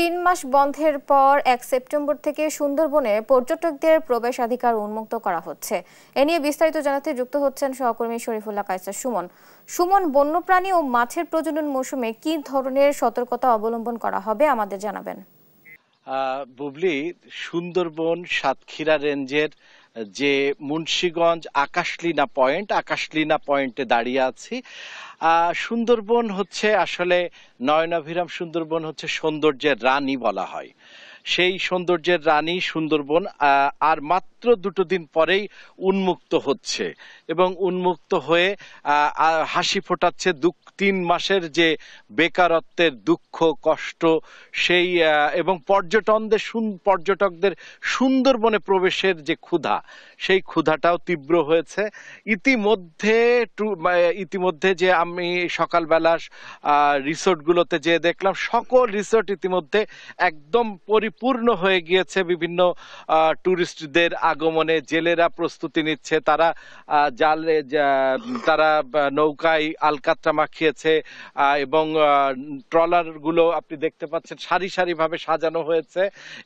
৩ মাস বন্ধের পর ১ সেপ্টেম্বর থেকে সুন্দরবনে পর্যটকদের প্রবেশাধিকার উন্মুক্ত করা হচ্ছে। এ নিয়ে বিস্তারিত জানাতে যুক্ত হচ্ছেন সহকর্মী শরীফুল্লাহ কায়সার সুমন। সুমন, বন্যপ্রাণী ও মাছের প্রজনন মৌসুমে কি ধরনের সতর্কতা অবলম্বন করা হবে আমাদের জানাবেন। বুবলি, সুন্দরবন সাতক্ষীরা রেঞ্জের যে মুন্সিগঞ্জ আকাশলীনা পয়েন্টে দাঁড়িয়ে আছি। সুন্দরবন হচ্ছে আসলে নয়নাভিরাম সুন্দরবন হচ্ছে সৌন্দর্যের রানী বলা হয়। সেই সৌন্দর্যের রানী সুন্দরবন আর মাত্র 2 দিন পরেই উন্মুক্ত হচ্ছে এবং উন্মুক্ত হয়ে হাসি ফোটাচ্ছে 3 মাসের বেকারত্বের দুঃখ কষ্ট সেই এবং পর্যটকদের সুন্দরবনে প্রবেশের যে ক্ষুধা, সেই ক্ষুধাটাও তীব্র হয়েছে। ইতিমধ্যে যে আমি সকালবেলা রিসোর্টগুলোতে যে দেখলাম, সকল রিসোর্ট ইতিমধ্যে একদম পরিপূর্ণ হয়ে গিয়েছে। বিভিন্ন টুরিস্টদের আগমনে জেলেরা প্রস্তুতি নিচ্ছে। তারা নৌকায় আলকাতরা মাখিয়েছে এবং ট্রলারগুলো আপনি দেখতে পাচ্ছেন সারি ভাবে সাজানো হয়েছে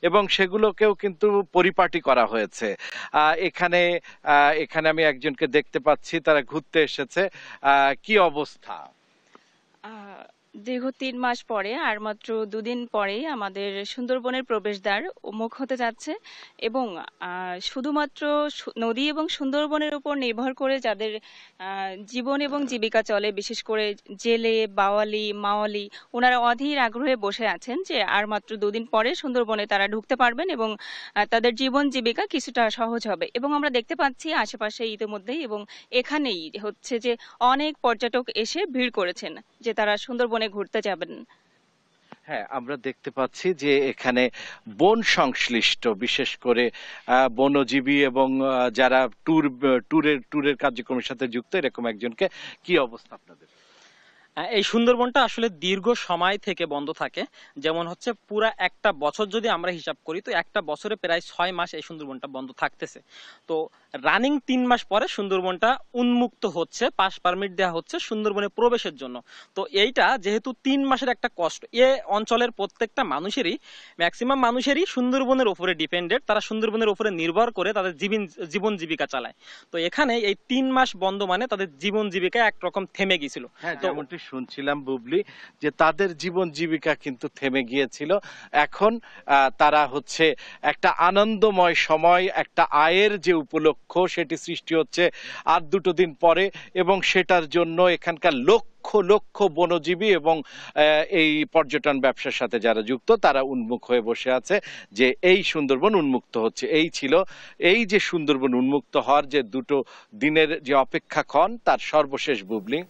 এবং সেগুলোকেও কিন্তু পরিপাটি করা হয়েছে। এখানে আমি একজনকে দেখতে পাচ্ছি, তারা ঘুরতে এসেছে। কি অবস্থা? দীর্ঘ ৩ মাস পরে আর মাত্র 2 দিন পরেই আমাদের সুন্দরবনের প্রবেশদ্বার উন্মুক্ত হতে যাচ্ছে এবং শুধুমাত্র নদী এবং সুন্দরবনের উপর নির্ভর করে যাদের জীবন এবং জীবিকা চলে, বিশেষ করে জেলে, বাওয়ালি, মাওয়ালি, ওনারা অধীর আগ্রহে বসে আছেন যে আর মাত্র 2 দিন পরে সুন্দরবনে তারা ঢুকতে পারবেন এবং তাদের জীবন জীবিকা কিছুটা সহজ হবে। এবং আমরা দেখতে পাচ্ছি আশেপাশে ইতিমধ্যেই এবং এখানেই হচ্ছে যে অনেক পর্যটক এসে ভিড় করেছেন যে তারা সুন্দরবনে ঘুরতে যাবেন। হ্যাঁ, আমরা দেখতে পাচ্ছি যে এখানে বন সংশ্লিষ্ট, বিশেষ করে বনজীবী এবং যারা ট্যুরের কার্যক্রমের সাথে যুক্ত, এরকম একজনকে। কি অবস্থা আপনাদের? এই সুন্দরবনটা আসলে দীর্ঘ সময় থেকে বন্ধ থাকে। যেমন হচ্ছে পুরা একটা বছর যদি আমরা হিসাব করি, তো একটা বছরে প্রায় 6 মাস এই সুন্দরবনটা বন্ধ থাকতেছে। তো রানিং 3 মাস পরে সুন্দরবনটা উন্মুক্ত হচ্ছে, পাস পারমিট দেওয়া হচ্ছে সুন্দরবনে প্রবেশের জন্য। তো এইটা যেহেতু 3 মাসের একটা কষ্ট, এ অঞ্চলের প্রত্যেকটা মানুষেরই, ম্যাক্সিমাম মানুষেরই সুন্দরবনের উপরে ডিপেন্ডেড। তারা সুন্দরবনের উপরে নির্ভর করে তাদের জীবন জীবিকা চালায়। তো এখানে এই 3 মাস বন্ধ মানে তাদের জীবন জীবিকা একরকম থেমে গিয়েছিল। তো শুনছিলাম বুবলি যে তাদের জীবন জীবিকা কিন্তু থেমে গিয়েছিল। এখন তারা হচ্ছে একটা আনন্দময় সময়, একটা আয়ের যে উপলক্ষ, সেটি সৃষ্টি হচ্ছে আর 2 দিন পরে এবং সেটার জন্য এখানকার লক্ষ বনজীবী এবং এই পর্যটন ব্যবসার সাথে যারা যুক্ত, তারা উন্মুখ হয়ে বসে আছে যে এই সুন্দরবন উন্মুক্ত হচ্ছে। এই যে সুন্দরবন উন্মুক্ত হওয়ার যে 2 দিনের যে অপেক্ষাক্ষণ, তার সর্বশেষ বুবলি।